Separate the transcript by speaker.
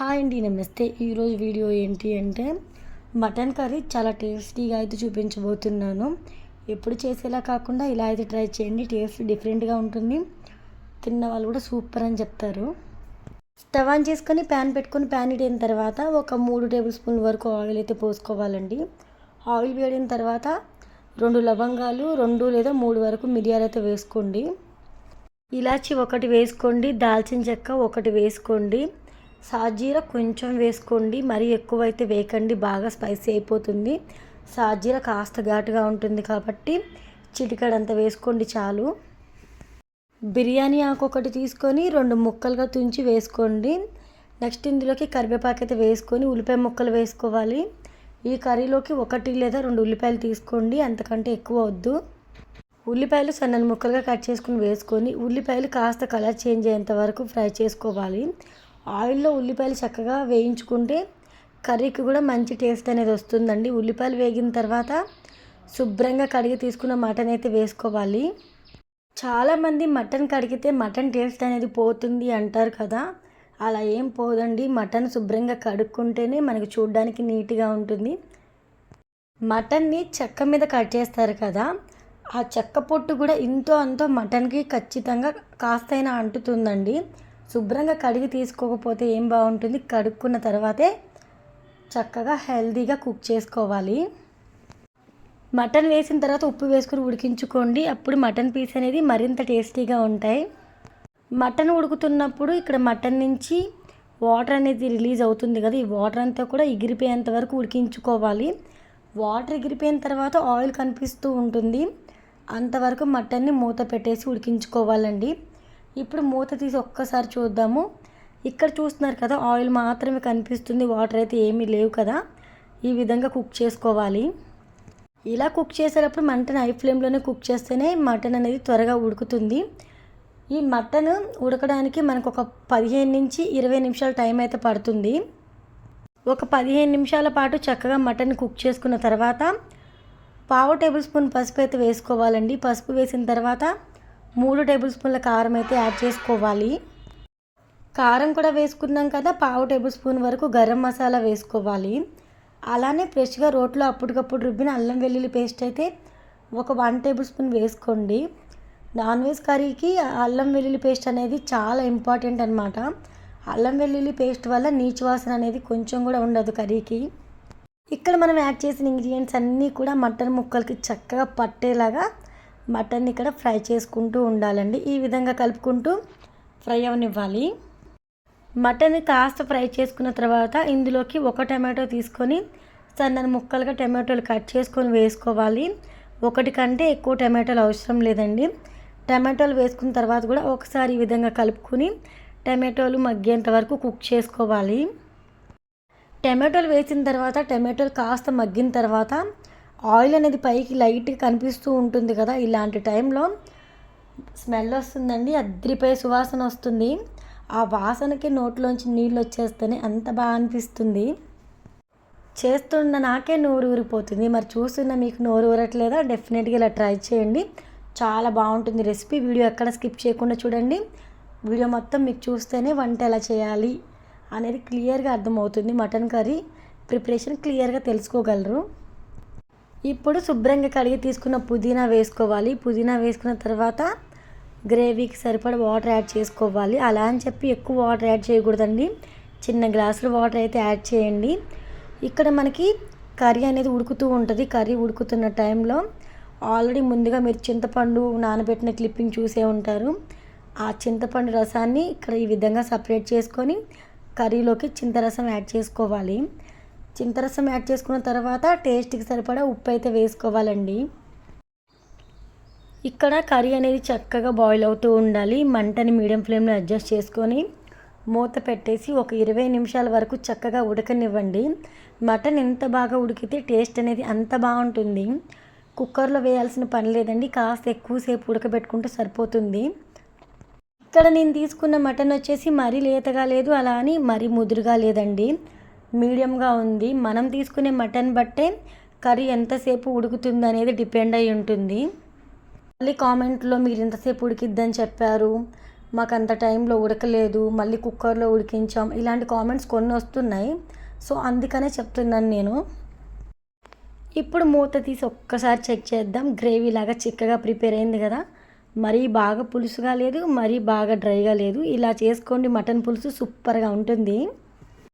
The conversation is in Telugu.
Speaker 1: హాయ్ అండి, నమస్తే. ఈరోజు వీడియో ఏంటి అంటే మటన్ కర్రీ చాలా టేస్టీగా అయితే చూపించబోతున్నాను. ఎప్పుడు చేసేలా కాకుండా ఇలా అయితే ట్రై చేయండి. టేస్ట్ డిఫరెంట్గా ఉంటుంది. తిన్న వాళ్ళు కూడా సూపర్ అని చెప్తారు. స్టవ్ ఆన్ చేసుకొని ప్యాన్ పెట్టుకొని ప్యాన్ హీట్ అయిన తర్వాత ఒక 3 టేబుల్ స్పూన్ల వరకు ఆయిల్ అయితే పోసుకోవాలండి. ఆయిల్ వేడిన తర్వాత 2 లవంగాలు, 2 లేదా 3 వరకు మిరియాలు అయితే వేసుకోండి. ఇలాచి 1 వేసుకోండి. దాల్చిన చెక్క 1 వేసుకోండి. సాజీర కొంచెం వేసుకోండి, మరీ ఎక్కువైతే వేయకండి, బాగా స్పైసీ అయిపోతుంది. సాజీర కాస్త ఘాటుగా ఉంటుంది కాబట్టి చిటికడంత వేసుకోండి చాలు. బిర్యానీ ఆకు 1 తీసుకొని 2 ముక్కలుగా తుంచి వేసుకోండి. నెక్స్ట్ ఇందులోకి కరివేపాకు అయితే వేసుకొని ఉల్లిపాయ ముక్కలు వేసుకోవాలి. ఈ కర్రీలోకి 1 లేదా 2 ఉల్లిపాయలు తీసుకోండి, అంతకంటే ఎక్కువ వద్దు. ఉల్లిపాయలు సన్నని ముక్కలుగా కట్ చేసుకుని వేసుకొని ఉల్లిపాయలు కాస్త కలర్ చేంజ్ అయ్యేంత వరకు ఫ్రై చేసుకోవాలి. ఆయిల్లో ఉల్లిపాయలు చక్కగా వేయించుకుంటే కర్రీకి కూడా మంచి టేస్ట్ అనేది వస్తుందండి. ఉల్లిపాయలు వేగిన తర్వాత శుభ్రంగా కడిగి తీసుకున్న మటన్ అయితే వేసుకోవాలి. చాలామంది మటన్ కడిగితే మటన్ టేస్ట్ అనేది పోతుంది అంటారు కదా, అలా ఏం పోదండి. మటన్ శుభ్రంగా కడుక్కుంటేనే మనకు చూడడానికి నీట్గా ఉంటుంది. మటన్ని చెక్క మీద కట్ చేస్తారు కదా, ఆ చెక్క పొట్టు కూడా ఇంతో అంతో మటన్కి ఖచ్చితంగా కాస్తైనా అంటుతుందండి. శుభ్రంగా కడిగి తీసుకోకపోతే ఏం బాగుంటుంది. కడుక్కున్న తర్వాతే చక్కగా హెల్తీగా కుక్ చేసుకోవాలి. మటన్ వేసిన తర్వాత ఉప్పు వేసుకుని ఉడికించుకోండి. అప్పుడు మటన్ పీస్ అనేది మరింత టేస్టీగా ఉంటాయి. మటన్ ఉడుకుతున్నప్పుడు ఇక్కడ మటన్ నుంచి వాటర్ అనేది రిలీజ్ అవుతుంది కదా, ఈ వాటర్ అంతా కూడా ఎగిరిపోయేంత వరకు ఉడికించుకోవాలి. వాటర్ ఎగిరిపోయిన తర్వాత ఆయిల్ కనిపిస్తూ ఉంటుంది, అంతవరకు మటన్ని మూత పెట్టేసి ఉడికించుకోవాలండి. ఇప్పుడు మూత తీసి ఒక్కసారి చూద్దాము. ఇక్కడ చూస్తున్నారు కదా, ఆయిల్ మాత్రమే కనిపిస్తుంది, వాటర్ అయితే ఏమీ లేవు కదా. ఈ విధంగా కుక్ చేసుకోవాలి. ఇలా కుక్ చేసేటప్పుడు మటన్ హై ఫ్లేమ్లోనే కుక్ చేస్తేనే మటన్ అనేది త్వరగా ఉడుకుతుంది. ఈ మటన్ ఉడకడానికి మనకు ఒక 15 నుంచి 20 నిమిషాల టైం అయితే పడుతుంది. ఒక 15 నిమిషాల పాటు చక్కగా మటన్ కుక్ చేసుకున్న తర్వాత 1/2 టేబుల్ స్పూన్ పసుపు అయితే వేసుకోవాలండి. పసుపు వేసిన తర్వాత 3 టేబుల్ స్పూన్ల కారం అయితే యాడ్ చేసుకోవాలి. కారం కూడా వేసుకున్నాం కదా, 1/2 టేబుల్ స్పూన్ వరకు గరం మసాలా వేసుకోవాలి. అలానే ఫ్రెష్గా రోట్లో అప్పటికప్పుడు రుబ్బిన అల్లం వెల్లుల్లి పేస్ట్ అయితే ఒక 1 టేబుల్ స్పూన్ వేసుకోండి. నాన్ వెజ్ కర్రీకి అల్లం వెల్లుల్లి పేస్ట్ అనేది చాలా ఇంపార్టెంట్ అనమాట. అల్లం వెల్లుల్లి పేస్ట్ వల్ల నీచు వాసన అనేది కొంచెం కూడా ఉండదు కర్రీకి. ఇక్కడ మనం యాడ్ చేసిన ఇంగ్రీడియంట్స్ అన్నీ కూడా మటన్ ముక్కలకి చక్కగా పట్టేలాగా మటన్ ఇక్కడ ఫ్రై చేసుకుంటూ ఉండాలండి. ఈ విధంగా కలుపుకుంటూ ఫ్రై అవనివ్వాలి. మటన్ కాస్త ఫ్రై చేసుకున్న తర్వాత ఇందులోకి 1 టమాటో తీసుకొని సన్నని ముక్కలుగా టమాటోలు కట్ చేసుకొని వేసుకోవాలి. 1 కంటే ఎక్కువ టమాటోలు అవసరం లేదండి. టమాటోలు వేసుకున్న తర్వాత కూడా ఒకసారి ఈ విధంగా కలుపుకొని టమాటోలు మగ్గేంత వరకు కుక్ చేసుకోవాలి. టమాటోలు వేసిన తర్వాత టమాటోలు కాస్త మగ్గిన తర్వాత ఆయిల్ అనేది పైకి లైట్గా కనిపిస్తూ ఉంటుంది కదా, ఇలాంటి టైంలో స్మెల్ వస్తుందండి, అద్రిపోయే సువాసన వస్తుంది. ఆ వాసనకి నోట్లోంచి నీళ్ళు వచ్చేస్తేనే అంత బాగా అనిపిస్తుంది. చేస్తున్న నాకే నోరు ఊరిపోతుంది. మరి చూస్తున్న మీకు నోరు ఊరట్లేదా? డెఫినెట్గా ఇలా ట్రై చేయండి, చాలా బాగుంటుంది రెసిపీ. వీడియో ఎక్కడ స్కిప్ చేయకుండా చూడండి. వీడియో మొత్తం మీకు చూస్తేనే వంట ఎలా చేయాలి అనేది క్లియర్గా అర్థమవుతుంది. మటన్ కర్రీ ప్రిపరేషన్ క్లియర్గా తెలుసుకోగలరు. ఇప్పుడు శుభ్రంగా కడిగి తీసుకున్న పుదీనా వేసుకోవాలి. పుదీనా వేసుకున్న తర్వాత గ్రేవీకి సరిపడ వాటర్ యాడ్ చేసుకోవాలి. అలా అని చెప్పి ఎక్కువ వాటర్ యాడ్ చేయకూడదండి, చిన్న గ్లాసులు వాటర్ అయితే యాడ్ చేయండి. ఇక్కడ మనకి కర్రీ అనేది ఉడుకుతూ ఉంటుంది. కర్రీ ఉడుకుతున్న టైంలో ఆల్రెడీ ముందుగా మీరు చింతపండు నానబెట్టిన క్లిప్పింగ్ చూసే ఉంటారు. ఆ చింతపండు రసాన్ని ఇక్కడ ఈ విధంగా సపరేట్ చేసుకొని కర్రీలోకి చింతరసం యాడ్ చేసుకోవాలి. చింతరసం యాడ్ చేసుకున్న తర్వాత టేస్ట్కి సరిపడా ఉప్పు అయితే వేసుకోవాలండి. ఇక్కడ కర్రీ అనేది చక్కగా బాయిల్ అవుతూ ఉండాలి. మంటని మీడియం ఫ్లేమ్లో అడ్జస్ట్ చేసుకొని మూత పెట్టేసి ఒక 20 నిమిషాల వరకు చక్కగా ఉడకనివ్వండి. మటన్ ఎంత బాగా ఉడికితే టేస్ట్ అనేది అంత బాగుంటుంది. కుక్కర్లో వేయాల్సిన పని లేదండి, కాస్త ఎక్కువసేపు ఉడకబెట్టుకుంటే సరిపోతుంది. ఇక్కడ నేను తీసుకున్న మటన్ వచ్చేసి మరీ లేతగా లేదు, అలా అని మరీ ముదురుగా లేదండి, మీడియంగా ఉంది. మనం తీసుకునే మటన్ బట్టే కర్రీ ఎంతసేపు ఉడుకుతుంది అనేది డిపెండ్ అయి ఉంటుంది. మళ్ళీ కామెంట్లో మీరు ఎంతసేపు ఉడికిద్దని చెప్పారు, మాకు అంత టైంలో ఉడకలేదు, మళ్ళీ కుక్కర్లో ఉడికించాం, ఇలాంటి కామెంట్స్ కొన్ని వస్తున్నాయి. సో అందుకనే చెప్తున్నాను నేను. ఇప్పుడు మూత తీసి ఒక్కసారి చెక్ చేద్దాం. గ్రేవీ లాగా చిక్కగా ప్రిపేర్ అయింది కదా. మరీ బాగా పులుసుగా లేదు, మరీ బాగా డ్రైగా లేదు. ఇలా చేసుకోండి, మటన్ పులుసు సూపర్గా ఉంటుంది.